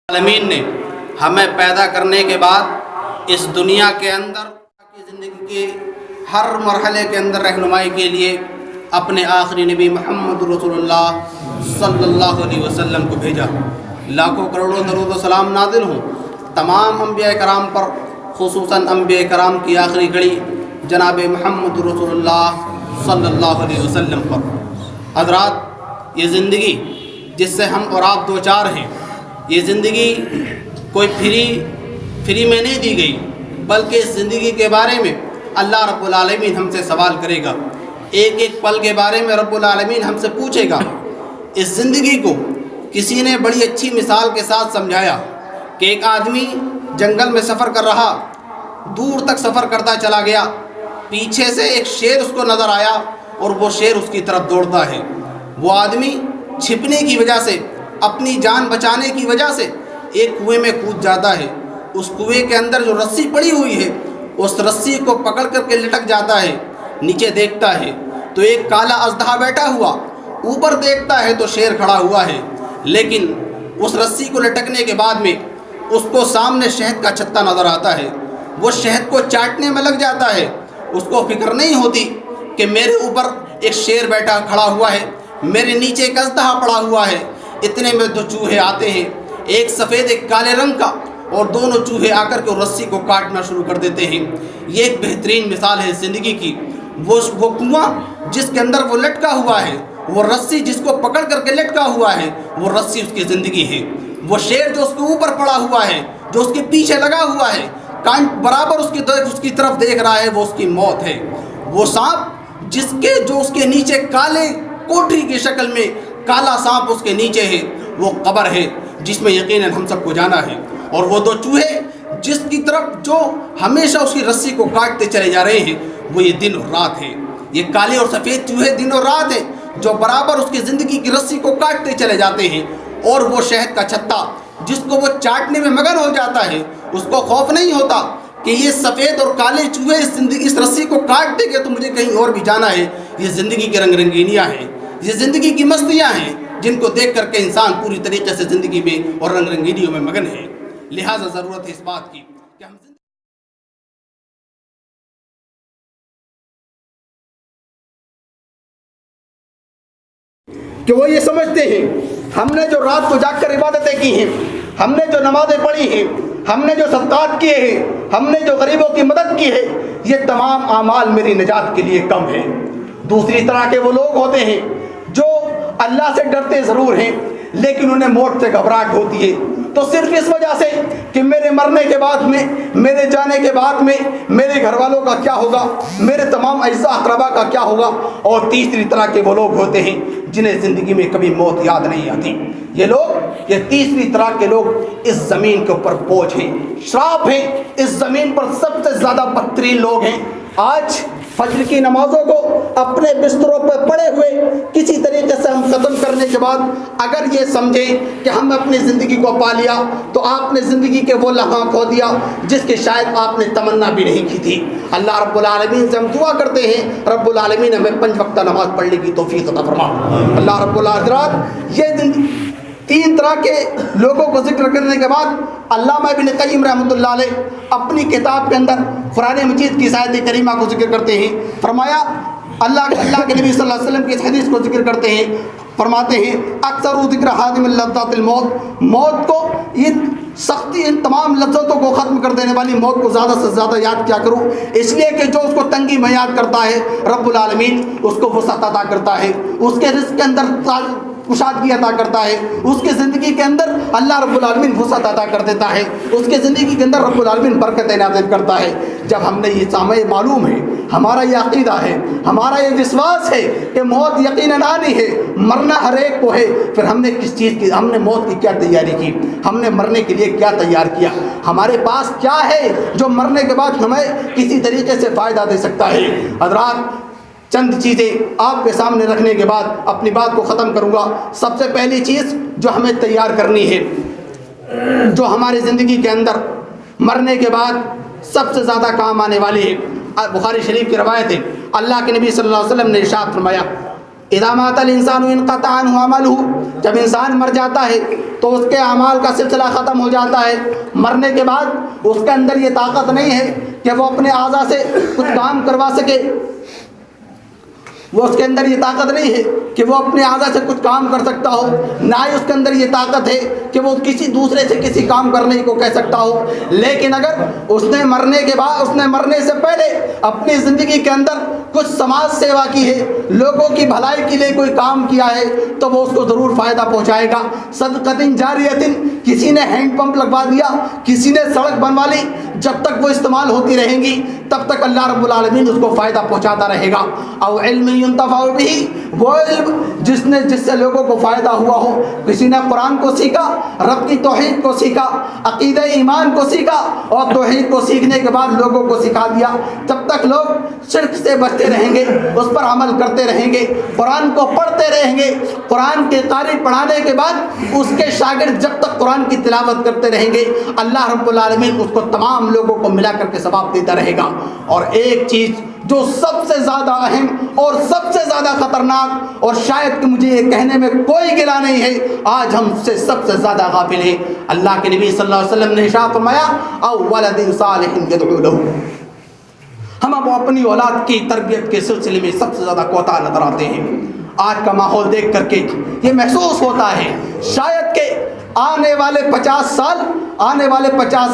عالمین نے ہمیں پیدا کرنے کے بعد اس دنیا کے اندر کی زندگی کے ہر مرحلے کے اندر رہنمائی کے لیے اپنے آخری نبی محمد رسول اللہ صلی اللہ علیہ وسلم کو بھیجا۔ لاکھوں کروڑوں درود و سلام نازل ہوں تمام انبیاء کرام پر، خصوصاً انبیاء کرام کی آخری گھڑی جناب محمد رسول اللہ صلی اللہ علیہ وسلم پر۔ حضرات، یہ زندگی جس سے ہم اور آپ دو چار ہیں، یہ زندگی کوئی فری میں نہیں دی گئی، بلکہ اس زندگی کے بارے میں اللہ رب العالمین ہم سے سوال کرے گا۔ ایک ایک پل کے بارے میں رب العالمین ہم سے پوچھے گا۔ اس زندگی کو کسی نے بڑی اچھی مثال کے ساتھ سمجھایا کہ ایک آدمی جنگل میں سفر کر رہا، دور تک سفر کرتا چلا گیا، پیچھے سے ایک شیر اس کو نظر آیا اور وہ شیر اس کی طرف دوڑتا ہے۔ وہ آدمی چھپنے کی وجہ سے، اپنی جان بچانے کی وجہ سے ایک کنویں میں کود جاتا ہے۔ اس کنویں کے اندر جو رسی پڑی ہوئی ہے، اس رسی کو پکڑ کر کے لٹک جاتا ہے۔ نیچے دیکھتا ہے تو ایک کالا اژدہا بیٹھا ہوا، اوپر دیکھتا ہے تو شیر کھڑا ہوا ہے۔ لیکن اس رسی کو لٹکنے کے بعد میں اس کو سامنے شہد کا چھتا نظر آتا ہے۔ وہ شہد کو چاٹنے میں لگ جاتا ہے۔ اس کو فکر نہیں ہوتی کہ میرے اوپر ایک شیر بیٹھا کھڑا ہوا ہے، میرے نیچے ایک اژدہا پڑا ہوا ہے۔ اتنے میں دو چوہے آتے ہیں، ایک سفید ایک کالے رنگ کا، اور دونوں چوہے آ کر کے رسی کو کاٹنا شروع کر دیتے ہیں۔ یہ ایک بہترین مثال ہے زندگی کی۔ وہ کنواں جس کے اندر وہ لٹکا ہوا ہے، وہ رسی جس کو پکڑ کر کے لٹکا ہوا ہے، وہ رسی اس کی زندگی ہے۔ وہ شیر جو اس کے اوپر پڑا ہوا ہے، جو اس کے پیچھے لگا ہوا ہے، کان برابر اس کی طرف دیکھ رہا ہے، وہ اس کی موت ہے۔ وہ سانپ جو اس کے نیچے کالے کوٹھی کی شکل میں کالا سانپ اس کے نیچے ہے، وہ قبر ہے جس میں یقیناً ہم سب کو جانا ہے۔ اور وہ دو چوہے جس کی طرف جو ہمیشہ اس کی رسی کو کاٹتے چلے جا رہے ہیں، وہ یہ دن اور رات ہے۔ یہ کالے اور سفید چوہے دن اور رات ہیں جو برابر اس کی زندگی کی رسی کو کاٹتے چلے جاتے ہیں۔ اور وہ شہد کا چھتا جس کو وہ چاٹنے میں مگن ہو جاتا ہے، اس کو خوف نہیں ہوتا کہ یہ سفید اور کالے چوہے اس رسی کو کاٹ دیں گے تو مجھے کہیں اور بھی جانا ہے۔ یہ زندگی کی رنگ رنگینیاں ہیں، یہ زندگی کی مستیاں ہیں جن کو دیکھ کر کے انسان پوری طریقے سے زندگی میں اور رنگ رنگینیوں میں مگن ہے۔ لہٰذا ضرورت ہے اس بات کی کہ ہم کہ وہ یہ سمجھتے ہیں ہم نے جو رات کو جاگ کر عبادتیں کی ہیں، ہم نے جو نمازیں پڑھی ہیں، ہم نے جو صدقات کیے ہیں، ہم نے جو غریبوں کی مدد کی ہے، یہ تمام اعمال میری نجات کے لیے کم ہیں۔ دوسری طرح کے وہ لوگ ہوتے ہیں جو اللہ سے ڈرتے ضرور ہیں لیکن انہیں موت سے گھبراہٹ ہوتی ہے، تو صرف اس وجہ سے کہ میرے مرنے کے بعد میں، میرے جانے کے بعد میں میرے گھر والوں کا کیا ہوگا، میرے تمام اعزاء اقربا کا کیا ہوگا۔ اور تیسری طرح کے وہ لوگ ہوتے ہیں جنہیں زندگی میں کبھی موت یاد نہیں آتی۔ یہ تیسری طرح کے لوگ اس زمین کے اوپر بوجھ ہیں، شراپ ہیں، اس زمین پر سب سے زیادہ بدترین لوگ ہیں۔ آج فجر کی نمازوں کو اپنے بستروں پر پڑے ہوئے کسی طریقے سے ہم ختم کرنے کے بعد اگر یہ سمجھیں کہ ہم اپنی زندگی کو پا لیا تو آپ نے زندگی کے وہ لمحہ کھو دیا جس کی شاید آپ نے تمنا بھی نہیں کی تھی۔ اللہ رب العالمین سے ہم دعا کرتے ہیں رب العالمین ہمیں 5 وقتہ نماز پڑھنے کی توفیق عطا فرما۔ اللہ رب العالمین یہ تین طرح کے لوگوں کو ذکر کرنے کے بعد علامہ ابن قیم رحمۃ اللہ علیہ اپنی کتاب کے اندر قرآن مجید کی آیت کریمہ کو ذکر کرتے ہیں۔ فرمایا اللہ کے نبی صلی اللہ علیہ وسلم کی اس حدیث کو ذکر کرتے ہیں، فرماتے ہیں اکثر ذکر حادم اللذات الموت، موت کو ان تمام لذتوں کو ختم کر دینے والی موت کو زیادہ سے زیادہ یاد کیا کروں، اس لیے کہ جو اس کو تنگی میں یاد کرتا ہے رب العالمین اس کو وسعت عطا کرتا ہے، اس کے رزق کے اندر کشادگی عطا کرتا ہے، اس کی زندگی کے اندر اللہ رب العالمین وسعت عطا کر دیتا ہے، اس کی زندگی کے اندر رب العالمین برکت نازل کرتا ہے۔ جب ہم نے یہ سامع معلوم ہے، ہمارا یہ عقیدہ ہے، ہمارا یہ وشواس ہے کہ موت یقیناً آنی ہے، مرنا ہر ایک کو ہے، پھر ہم نے کس چیز کی، ہم نے موت کی کیا تیاری کی، ہم نے مرنے کے لیے کیا تیار کیا، ہمارے پاس کیا ہے جو مرنے کے بعد ہمیں کسی طریقے سے فائدہ دے سکتا ہے۔ حضرات، چند چیزیں آپ کے سامنے رکھنے کے بعد اپنی بات کو ختم کروں گا۔ سب سے پہلی چیز جو ہمیں تیار کرنی ہے، جو ہماری زندگی کے اندر مرنے کے بعد سب سے زیادہ کام آنے والی ہے، بخاری شریف کی روایت ہے، اللہ کے نبی صلی اللہ علیہ وسلم نے ارشاد فرمایا اذا مات الانسان انقطع عنه عمله، جب انسان مر جاتا ہے تو اس کے اعمال کا سلسلہ ختم ہو جاتا ہے۔ مرنے کے بعد اس کے اندر یہ طاقت نہیں ہے کہ وہ اپنے اعضاء سے کچھ کام کروا سکے، وہ اس کے اندر یہ طاقت نہیں ہے کہ وہ اپنے اعضاء سے کچھ کام کر سکتا ہو، نہ ہی اس کے اندر یہ طاقت ہے کہ وہ کسی دوسرے سے کسی کام کرنے کو کہہ سکتا ہو۔ لیکن اگر اس نے مرنے کے بعد، اس نے مرنے سے پہلے اپنی زندگی کے اندر کچھ سماج سیوا کی ہے، لوگوں کی بھلائی کے لیے کوئی کام کیا ہے، تو وہ اس کو ضرور فائدہ پہنچائے گا۔ صدقۃ جاریۃ، کسی نے ہینڈ پمپ لگوا دیا، کسی نے سڑک بنوا لی، جب تک وہ استعمال ہوتی رہیں گی تب تک اللہ رب العالمین اس کو فائدہ پہنچاتا رہے گا۔ او علم ينتفع به، وہ علم جس سے لوگوں کو فائدہ ہوا ہو، کسی نے قرآن کو سیکھا، رب کی توحید کو سیکھا، عقیدہ ایمان کو سیکھا، اور توحید کو سیکھنے کے بعد لوگوں کو سکھا دیا، جب تک لوگ شرک سے بچتے رہیں گے، اس پر عمل کرتے رہیں گے، قرآن کو پڑھتے رہیں گے، قرآن کے قاری پڑھانے کے بعد اس کے شاگرد جب تک قرآن کی تلاوت کرتے رہیں گے، اللہ رب العالمین اس کو تمام لوگوں کو ملا کر کے ثواب دیتا رہے گا۔ اور ایک چیز جو سب سے زیادہ اہم اور سب سے زیادہ خطرناک، اور شاید کہ مجھے یہ کہنے میں کوئی گلا نہیں ہے، آج ہم سے سب سے زیادہ غافل ہیں، اللہ کے نبی صلی اللہ علیہ وسلم نے ارشاد فرمایا او ولد صالح يدعو له، ہم اب اپنی اولاد کی تربیت کے سلسلے میں سب سے زیادہ کوتاہ نظر آتے ہیں۔ آج کا ماحول دیکھ کر کے یہ محسوس ہوتا ہے شاید کہ آنے والے 50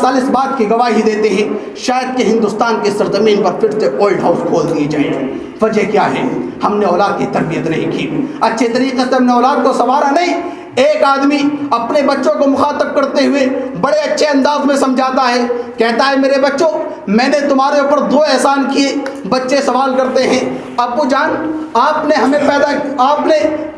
سال اس بات کی گواہی دیتے ہیں شاید کہ ہندوستان کی سرزمین پر پھر سے اولڈ ہاؤس کھول دیے جائیں۔ وجہ کیا ہے؟ ہم نے اولاد کی تربیت نہیں کی، اچھے طریقے سے ہم نے اولاد کو سنوارا نہیں۔ ایک آدمی اپنے بچوں کو مخاطب کرتے ہوئے بڑے اچھے انداز میں سمجھاتا ہے، کہتا ہے میرے بچوں میں نے تمہارے اوپر 2 احسان کیے۔ بچے سوال کرتے ہیں ابو جان آپ نے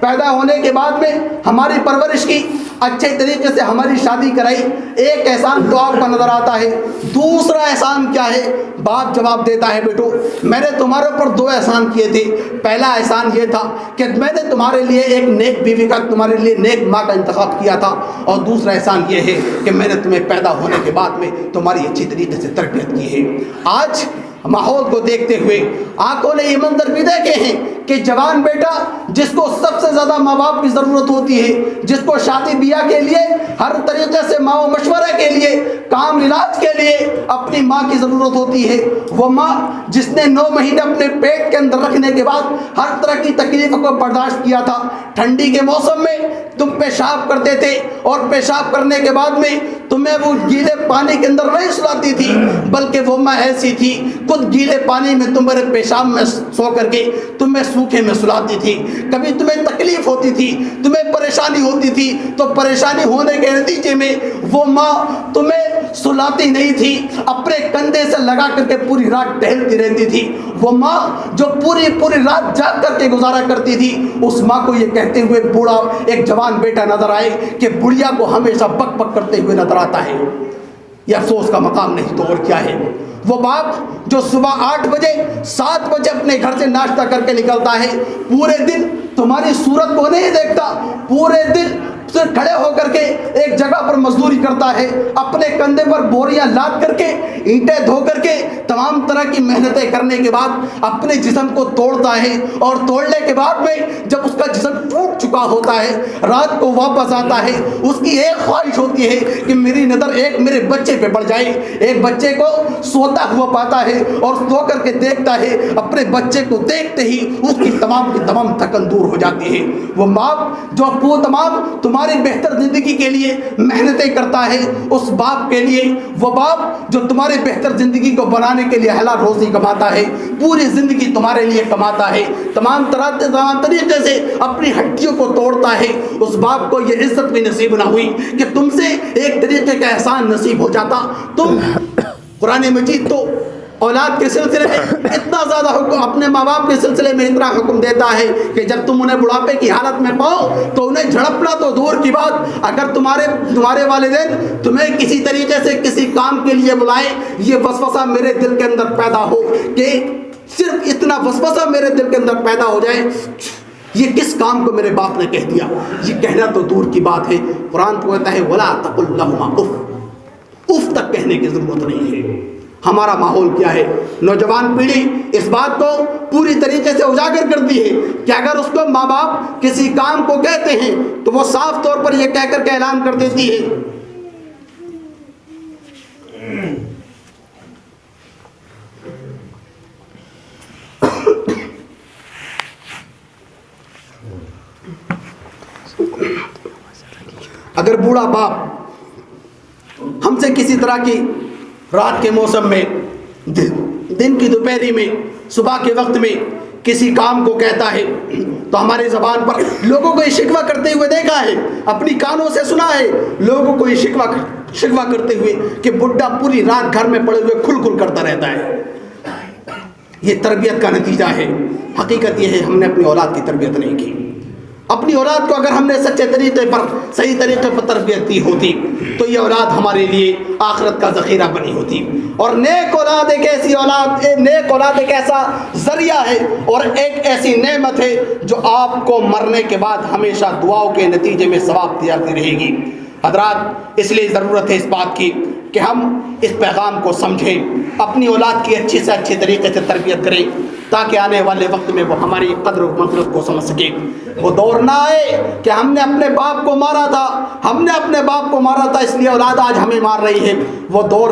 پیدا ہونے کے بعد میں ہماری پرورش کی، اچھے طریقے سے ہماری شادی کرائی، ایک احسان تو آپ کا نظر آتا ہے، دوسرا احسان کیا ہے؟ باپ جواب دیتا ہے بیٹو میں نے تمہارے اوپر 2 احسان کیے تھے، پہلا احسان یہ تھا کہ میں نے تمہارے لیے ایک نیک بیوی کا، تمہارے لیے نیک ماں کا انتخاب کیا تھا، اور دوسرا احسان یہ ہے کہ میں نے تمہیں پیدا ہونے کے بعد میں تمہاری اچھی طریقے سے تربیت کی ہے۔ آج ماحول کو دیکھتے ہوئے آنکھوں نے یہ منظر بھی دیکھے ہیں کہ جوان بیٹا جس کو سب سے زیادہ ماں باپ کی ضرورت ہوتی ہے، جس کو شادی بیاہ کے لیے ہر طریقے سے ماں و مشورے کے لیے، کام علاج کے لیے اپنی ماں کی ضرورت ہوتی ہے، وہ ماں جس نے 9 مہینے اپنے پیٹ کے اندر رکھنے کے بعد ہر طرح کی تکلیفوں کو برداشت کیا تھا۔ ٹھنڈی کے موسم میں تم پیشاب کرتے تھے اور پیشاب کرنے کے بعد میں تمہیں وہ گیلے پانی کے اندر نہیں سلاتی تھی، بلکہ وہ ماں ایسی تھی خود گیلے پانی میں تمہارے پیشاب میں سو کر کے تمہیں سوکھے میں سلاتی تھی۔ کبھی تمہیں تکلیف ہوتی تھی، تمہیں پریشانی ہوتی تھی، تو پریشانی ہونے کے نتیجے میں وہ ماں تمہیں سلاتی نہیں تھی، اپنے کندھے سے لگا کر کے پوری رات ٹہلتی رہتی تھی۔ وہ ماں جو پوری رات جاگ کر کے گزارا کرتی تھی، اس ماں کو یہ کہتے ہوئے بوڑھا ایک جوان بیٹا نظر آئے کہ بڑھیا کو ہمیشہ بک بک کرتے ہوئے نظر آتا ہے، یہ افسوس کا مقام نہیں تو اور کیا ہے۔ وہ باپ جو صبح 8 بجے 7 بجے اپنے گھر سے ناشتہ کر کے نکلتا ہے، پورے دن تمہاری صورت کو نہیں دیکھتا، پورے دن سے کھڑے ہو کر کے ایک جگہ پر مزدوری کرتا ہے، اپنے کندھے پر بوریاں لاد کر کے اینٹیں دھو کر کے تمام طرح کی محنتیں کرنے کے بعد اپنے جسم کو توڑتا ہے، اور توڑنے کے بعد میں جب اس کا جسم ٹوٹ چکا ہوتا ہے رات کو واپس آتا ہے، اس کی ایک خواہش ہوتی ہے کہ میری نظر ایک میرے بچے پہ پڑ جائے۔ ایک بچے کو سوتا ہوا پاتا ہے اور سو کر کے دیکھتا ہے، اپنے بچے کو دیکھتے ہی اس کی تمام تھکن دور ہو جاتی ہے۔ وہ باپ جو تمام تمہاری بہتر زندگی کے لیے محنتیں کرتا ہے، اس باپ کے لیے، وہ باپ جو تمہاری بہتر زندگی کو بنانے کے لیے حلال روزی کماتا ہے، پوری زندگی تمہارے لیے کماتا ہے، تمام طریقے سے اپنی ہڈیوں کو توڑتا ہے، اس باپ کو یہ عزت بھی نصیب نہ ہوئی کہ تم سے ایک طریقے کا احسان نصیب ہو جاتا۔ تم قرآن مجید تو اولاد کے سلسلے میں اتنا زیادہ حکم، اپنے ماں باپ کے سلسلے میں اتنا حکم دیتا ہے کہ جب تم انہیں بڑھاپے کی حالت میں پاؤ تو انہیں جھڑپنا تو دور کی بات، اگر تمہارے والدین تمہیں کسی طریقے سے کسی کام کے لیے بلائیں، یہ وسوسہ میرے دل کے اندر پیدا ہو کہ صرف اتنا وسوسہ میرے دل کے اندر پیدا ہو جائے یہ کس کام کو میرے باپ نے کہہ دیا، یہ کہنا تو دور کی بات ہے۔ قرآن تو کہتا ہے وَلَا تَقُلْ لَهُمَا اُفْ، اف تک کہنے کی ضرورت نہیں ہے۔ ہمارا ماحول کیا ہے؟ نوجوان پیڑھی اس بات کو پوری طریقے سے اجاگر کرتی ہے کہ اگر اس کو ماں باپ کسی کام کو کہتے ہیں تو وہ صاف طور پر یہ کہہ کر کے اعلان کر دیتی ہے اگر بوڑھا باپ ہم سے کسی طرح کی رات کے موسم میں، دن کی دوپہری میں، صبح کے وقت میں کسی کام کو کہتا ہے تو ہماری زبان پر لوگوں کو یہ شکوہ کرتے ہوئے دیکھا ہے، اپنی کانوں سے سنا ہے لوگوں کو یہ شکوہ کرتے ہوئے کہ بڈھا پوری رات گھر میں پڑے ہوئے کھل کھل کرتا رہتا ہے۔ یہ تربیت کا نتیجہ ہے۔ حقیقت یہ ہے ہم نے اپنی اولاد کی تربیت نہیں کی۔ اپنی اولاد کو اگر ہم نے سچے طریقے پر، صحیح طریقے پر تربیت دی ہوتی تو یہ اولاد ہمارے لیے آخرت کا ذخیرہ بنی ہوتی۔ اور نیک اولاد ایک ایسا ذریعہ ہے اور ایک ایسی نعمت ہے جو آپ کو مرنے کے بعد ہمیشہ دعاؤں کے نتیجے میں ثواب دیتی رہے گی۔ حضرات، اس لیے ضرورت ہے اس بات کی کہ ہم اس پیغام کو سمجھیں، اپنی اولاد کی اچھی سے اچھی طریقے سے تربیت کریں تاکہ آنے والے وقت میں وہ ہماری قدر و منزلت کو سمجھ سکے۔ وہ دور نہ آئے کہ ہم نے اپنے باپ کو مارا تھا اس لیے اولاد آج ہمیں مار رہی ہے۔ وہ دور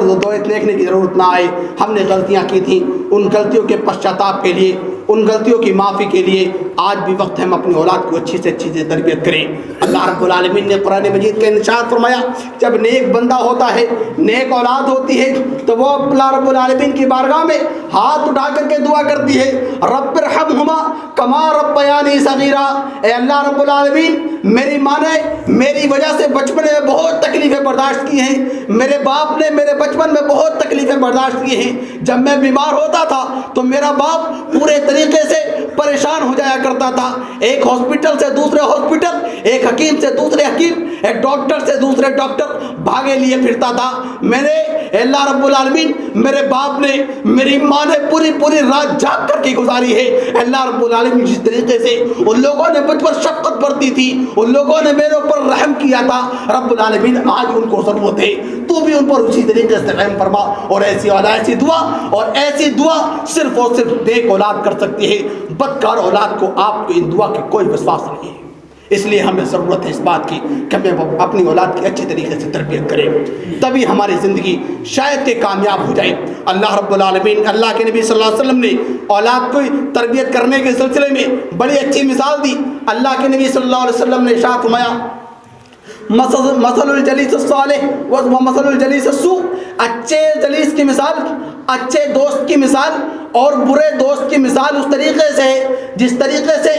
دیکھنے کی ضرورت نہ آئے۔ ہم نے غلطیاں کی تھیں، ان غلطیوں کے پشچاتاپ کے لیے، ان غلطیوں کی معافی کے لیے آج بھی وقت ہے ہم اپنی اولاد کو اچھی سے اچھی تربیت کریں۔ اللہ رب العالمین نے قرآن مجید کے ارشاد فرمایا، جب نیک بندہ ہوتا ہے، نیک اولاد ہوتی ہے تو وہ اللہ رب العالمین کی بارگاہ میں ہاتھ اٹھا کر کے دعا کرتی ہے، رب ارحمہما کما ربیانی صغیرا۔ اے اللہ رب العالمین، میری ماں نے میری وجہ سے بچپن میں بہت تکلیفیں برداشت کی ہیں، میرے باپ نے میرے بچپن میں بہت تکلیفیں برداشت کی ہیں۔ جب میں بیمار ہوتا تھا تو میرا باپ پورے طریقے سے پریشان ہو جایا کرتا تھا، ایک ہاسپٹل سے دوسرے ہاسپٹل، ایک حکیم سے دوسرے حکیم، ایک ڈاکٹر سے دوسرے ڈاکٹر بھاگے لیے پھرتا تھا۔ اللہ رب العالمین، میرے باپ نے، میری ماں نے پوری رات جاگ کر کے گزاری ہے۔ اللہ رب العالمین جس طریقے سے ان لوگوں نے مجھ پر شفقت برتی تھی، ان لوگوں نے میرے اوپر رحم کیا تھا، رب العالمین آج ان کو ضرورت ہے تو بھی ان پر اسی طریقے سے رحم فرما۔ اور ایسی دعا صرف اور صرف نیک اولاد کر سکتی ہے۔ بدکار اولاد کو آپ کو ان دعا کی کوئی وسواس نہیں ہے۔ اس لیے ہمیں ضرورت ہے اس بات کی کہ ہمیں اپنی اولاد کی اچھی طریقے سے تربیت کریں، تبھی ہماری زندگی شاید کہ کامیاب ہو جائے۔ اللہ رب العالمین، اللہ کے نبی صلی اللہ علیہ وسلم نے اولاد کو تربیت کرنے کے سلسلے میں بڑی اچھی مثال دی۔ اللہ کے نبی صلی اللہ علیہ وسلم نے ارشاد فرمایا، مثل الجلیس الصالح و مثل الجلیس السوء۔ اچھے جلیس کی مثال، اچھے دوست کی مثال اور برے دوست کی مثال اس طریقے سے ہے جس طریقے سے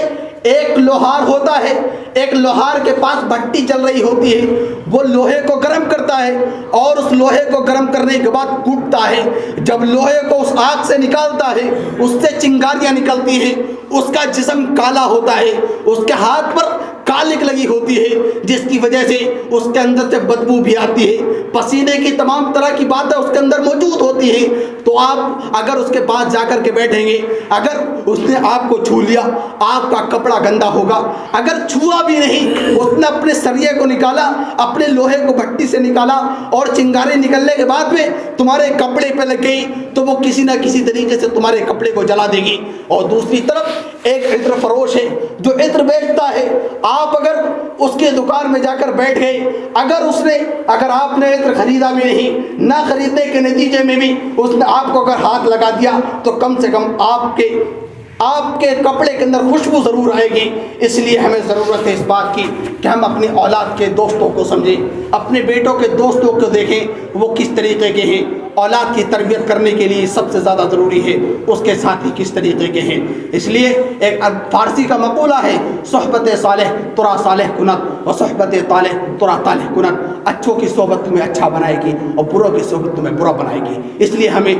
ایک لوہار ہوتا ہے، ایک لوہار کے پاس بھٹی چل رہی ہوتی ہے، وہ لوہے کو گرم کرتا ہے اور اس لوہے کو گرم کرنے کے بعد کوٹتا ہے۔ جب لوہے کو اس آگ سے نکالتا ہے، اس سے چنگاریاں نکلتی ہیں، اس کا جسم کالا ہوتا ہے، اس کے ہاتھ پر کالک لگی ہوتی ہے، جس کی وجہ سے اس کے اندر سے بدبو بھی آتی ہے، پسینے کی تمام طرح کی باتیں اس کے اندر موجود ہوتی ہیں۔ تو آپ اگر اس کے پاس جا کر کے بیٹھیں گے، اگر اس نے آپ کو چھو لیا، آپ کا کپڑا گندا ہوگا۔ اگر چھوا بھی نہیں، اس نے اپنے سریے کو نکالا، اپنے لوہے کو بھٹی سے نکالا اور چنگاری نکلنے کے بعد میں تمہارے کپڑے پہ لگ گئی تو وہ کسی نہ کسی طریقے سے تمہارے کپڑے کو جلا دے گی۔ اور دوسری طرف ایک عطر فروش ہے جو عطر بیچتا ہے، آپ اگر اس کے دکان میں جا کر بیٹھ گئے، اگر آپ نے عطر خریدا بھی نہیں، نہ خریدنے کے نتیجے میں بھی اس نے آپ کو اگر ہاتھ لگا دیا تو کم سے کم آپ کے کپڑے کے اندر خوشبو ضرور آئے گی۔ اس لیے ہمیں ضرورت ہے اس بات کی کہ ہم اپنی اولاد کے دوستوں کو سمجھیں، اپنے بیٹوں کے دوستوں کو دیکھیں وہ کس طریقے کے ہیں۔ اولاد کی تربیت کرنے کے لیے سب سے زیادہ ضروری ہے اس کے ساتھی کس طریقے کے ہیں۔ اس لیے ایک فارسی کا مقولہ ہے، صحبت صالح ترا صالح کنت و صحبت طالح ترا طالح کنت۔ اچھوں کی صحبت تمہیں اچھا بنائے گی اور بروں کی صحبت تمہیں برا بنائے گی۔ اس لیے ہمیں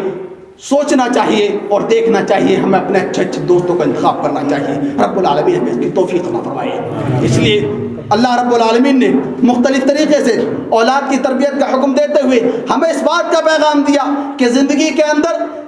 سوچنا چاہیے اور دیکھنا چاہیے، ہمیں اپنے اچھے دوستوں کا انتخاب کرنا چاہیے۔ رب العالمین ہمیں اس کی توفیق عطا فرمائے۔ اس لیے اللہ رب العالمین نے مختلف طریقے سے اولاد کی تربیت کا حکم دیتے ہوئے ہمیں اس بات کا پیغام دیا کہ زندگی کے اندر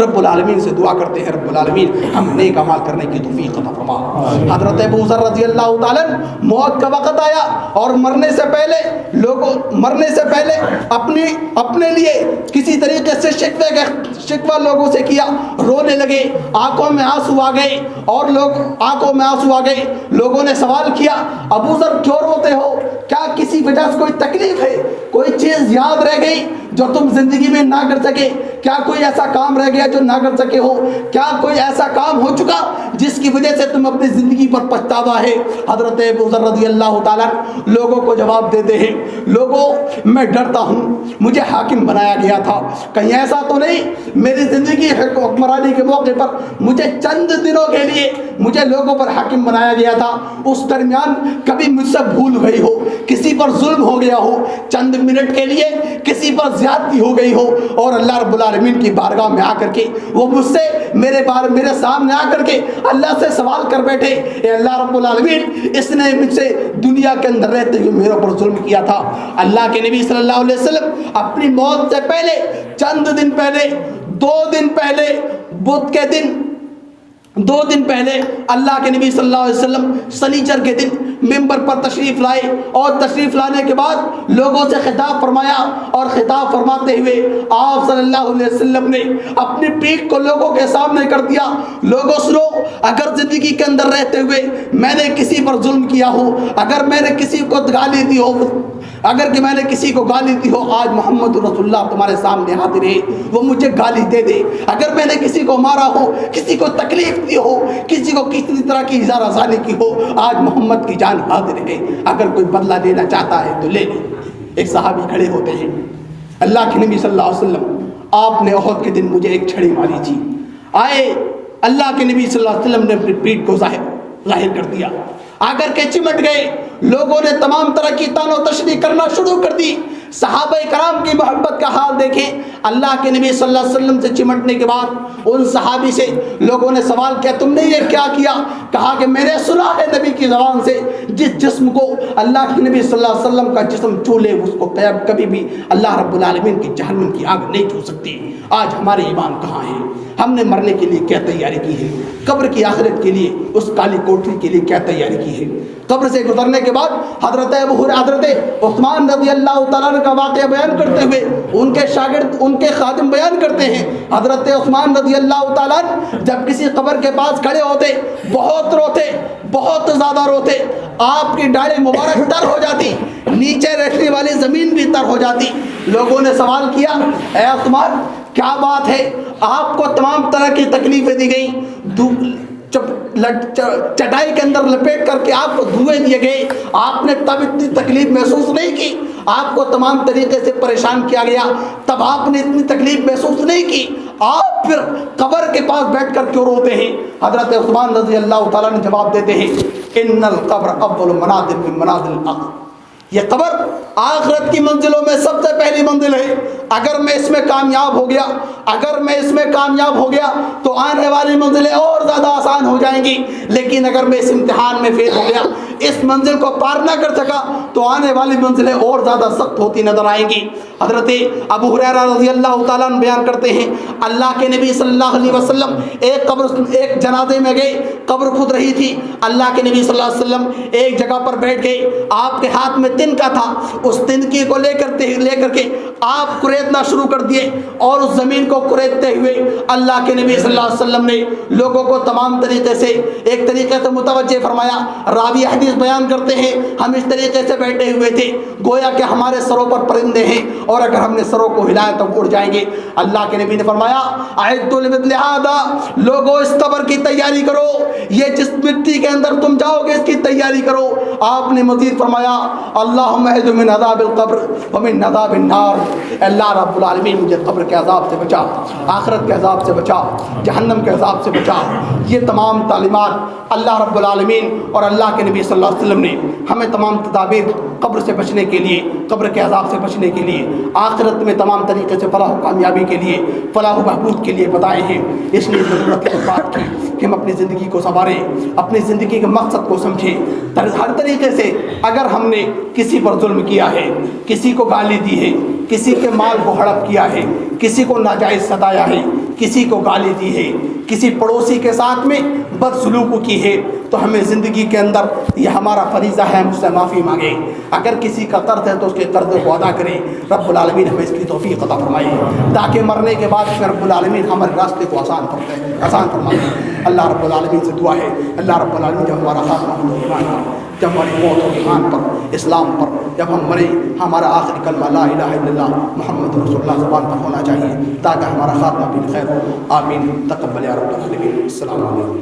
رب العالمین سے دعا کرتے ہیں رب العالمین ہم نیک اعمال کرنے کی توفیق عطا فرما۔ حضرت ابو ذر رضی اللہ تعالیٰ موت کا وقت آیا اور مرنے سے پہلے اپنے لیے کسی طریقے سے شکوہ لوگوں سے کیا، رونے لگے، آنکھوں میں آنسو آ گئے، لوگوں نے سوال کیا ابو ذر کیوں روتے ہو؟ کیا کسی وجہ سے کوئی تکلیف ہے؟ کوئی چیز یاد رہ گئی جو تم زندگی میں نہ کر سکے؟ کیا کوئی ایسا کام رہ گیا جو نہ کر سکے ہو؟ کیا کوئی ایسا کام ہو چکا جس کی وجہ سے تم اپنی زندگی پر پچھتاوا ہے؟ حضرت ابو ذر رضی اللہ تعالیٰ لوگوں کو جواب دیتے ہیں، لوگوں میں ڈرتا ہوں، مجھے حاکم بنایا گیا تھا، کہیں ایسا تو نہیں میری زندگی حکمرانی کے موقع پر مجھے چند دنوں کے لیے مجھے لوگوں پر حاکم بنایا گیا تھا، اس درمیان کبھی مجھ سے بھول ہوئی ہو، کسی پر ظلم ہو گیا ہو، چند منٹ کے لیے کسی پر زیادتی ہو گئی ہو، اور اللہ رب العالمین کی بارگاہ میں آ کر کے وہ مجھ سے میرے سامنے آ کر کے اللہ سے سوال کر بیٹھے، اے اللہ رب العالمین اس نے مجھ سے دنیا کے اندر رہتے ہوئے میرے پر ظلم کیا تھا۔ اللہ کے نبی صلی اللہ علیہ وسلم اپنی موت سے پہلے چند دن پہلے 2 دن پہلے بدھ کے دن 2 دن پہلے اللہ کے نبی صلی اللہ علیہ وسلم سنیچر کے دن ممبر پر تشریف لائے، اور تشریف لانے کے بعد لوگوں سے خطاب فرمایا، اور خطاب فرماتے ہوئے آپ صلی اللہ علیہ وسلم نے اپنی پیٹھ کو لوگوں کے سامنے کر دیا، لوگوں سنو، اگر زندگی کے اندر رہتے ہوئے میں نے کسی پر ظلم کیا ہو، اگر میں نے کسی کو گالی دی ہو، آج محمد رسول اللہ تمہارے سامنے حاضر ہے، وہ مجھے گالی دے دے، اگر میں نے کسی کو مارا ہو، کسی کو تکلیف دی ہو، کسی کو کسی طرح کی اظہار ازانی کی ہو، آج محمد کی جان حاضر ہے، اگر کوئی بدلہ لینا چاہتا ہے تو لے لے۔ ایک صحابی کھڑے ہوتے ہیں، اللہ کے نبی صلی اللہ علیہ وسلم آپ نے احد کے دن مجھے ایک چھڑی ماری تھی، آئے اللہ کے نبی صلی اللہ علیہ وسلم نے اپنی پیٹھ کو ظاہر کر دیا، آ کر کے چمٹ گئے، لوگوں نے تمام طرح کی تان و تشریح کرنا شروع کر دی۔ صحابہ کرام کی محبت کا حال دیکھیں، اللہ کے نبی صلی اللہ علیہ وسلم سے چمٹنے کے بعد ان صحابی سے لوگوں نے سوال کیا تم نے یہ کیا کیا؟ کہا کہ میں نے سنا ہے نبی کی زبان سے جس جسم کو اللہ کے نبی صلی اللہ علیہ وسلم کا جسم چھو لے اس کو کبھی بھی اللہ رب العالمین کی جہنم کی آگ نہیں چھو سکتی۔ آج ہمارے ایمان کہاں ہیں؟ ہم نے مرنے کے لیے کیا تیاری کی ہے؟ قبر کی آخرت کے لیے اس کالی کوٹری کے لیے کیا تیاری کی ہے؟ قبر سے گزرنے کے بعد حضرت عثمان رضی اللہ تعالیٰ کا واقعہ بیان کرتے ہوئے ان کے شاگرد ان کے خادم بیان کرتے ہیں، حضرت عثمان رضی اللہ تعالیٰ جب کسی قبر کے پاس کھڑے ہوتے بہت روتے، بہت زیادہ روتے، آپ کی داڑھی مبارک تر ہو جاتی، نیچے رہنے والی زمین بھی تر ہو جاتی۔ لوگوں نے سوال کیا اے عثمان کیا بات ہے؟ آپ کو تمام طرح کی تکلیفیں دی گئیں، چٹائی کے اندر لپیٹ کر کے آپ کو دھوئے دیے گئے، آپ نے تب اتنی تکلیف محسوس نہیں کی، آپ کو تمام طریقے سے پریشان کیا گیا تب آپ نے اتنی تکلیف محسوس نہیں کی، آپ پھر قبر کے پاس بیٹھ کر کیوں روتے ہیں؟ حضرت عثمان رضی اللہ تعالیٰ نے جواب دیتے ہیں ان القبر اول منازل من منازل الاخرہ، یہ قبر آخرت کی منزلوں میں سب سے پہلی منزل ہے، اگر میں اس میں کامیاب ہو گیا تو آنے والی منزلیں اور زیادہ آسان ہو جائیں گی، لیکن اگر میں اس امتحان میں فیل ہو گیا، اس منزل کو پار نہ کر سکا تو آنے والی منزلیں اور زیادہ سخت ہوتی نظر آئیں گی۔ حضرت ابو ہریرہ رضی اللہ تعالیٰ عنہ بیان کرتے ہیں اللہ کے نبی صلی اللہ علیہ وسلم ایک جنازے میں گئے، قبر کھود رہی تھی، اللہ کے نبی صلی اللہ علیہ وسلم ایک جگہ پر بیٹھ گئے، آپ کے ہاتھ میں تنکا تھا، اس تنکی کو لے کر کے آپ کریدنا شروع کر دیے، اور اس زمین کو کریدتے ہوئے اللہ کے نبی صلی اللہ علیہ وسلم نے لوگوں کو تمام طریقے سے ایک طریقے سے متوجہ فرمایا۔ راوی حدیث بیان کرتے ہیں ہم اس طریقے سے بیٹھے ہوئے تھے گویا کہ ہمارے سروں پر پرندے ہیں اور اگر ہم نے سروں کو ہلایا تو اڑ جائیں گے۔ اللہ کے نبی نے فرمایا اعدوا لمثل ھذا، لوگوں اس قبر کی تیاری کرو، یہ جس مٹی کے اندر تم جاؤ گے اس کی تیاری کرو۔ آپ نے مزید فرمایا اللہم اعذ من عذاب القبر ومن عذاب النار، اللہ رب العالمین مجھے قبر کے عذاب سے بچا، آخرت کے عذاب سے بچا، جہنم کے عذاب سے بچا۔ یہ تمام تعلیمات اللہ رب العالمین اور اللہ کے نبی صلی اللہ علیہ وسلم نے ہمیں تمام تدابیر قبر سے بچنے کے لیے، قبر کے عذاب سے بچنے کے لیے، آخرت میں تمام طریقے سے فلاح و کامیابی کے لیے، فلاح و بہبود کے لیے بتائے ہیں۔ اس لیے ضرورت ہے اس بات کی کہ ہم اپنی زندگی کو سنواریں، اپنی زندگی کے مقصد کو سمجھیں۔ ہر طریقے سے اگر ہم نے کسی پر ظلم کیا ہے، کسی کو گالی دی ہے، کسی کے مال کو ہڑپ کیا ہے، کسی کو ناجائز ستایا ہے، کسی کو گالی دی ہے، کسی پڑوسی کے ساتھ میں بدسلوکی کی ہے، تو ہمیں زندگی کے اندر یہ ہمارا فریضہ ہے ہم اس سے معافی مانگیں۔ اگر کسی کا قرض ہے تو اس کے قرض کو ادا کریں۔ رب العالمین ہمیں اس کی توفیق عطا فرمائے تاکہ مرنے کے بعد پھر رب العالمین ہمارے راستے کو آسان فرمائے۔ اللہ رب العالمین سے دعا ہے، اللہ رب العالمین جب ہمارا خاتمہ ہو ایمان پر، جب ہماری موت ہو ایمان پر، اسلام پر، جب ہم مریں ہمارا آخری کلمہ لا الہ الا اللہ محمد رسول اللہ زبان پر ہونا چاہیے تاکہ ہمارا خاتمہ بھی خیر ہو۔ آمین، تقبل یا رب العالمین۔ السلام علیکم۔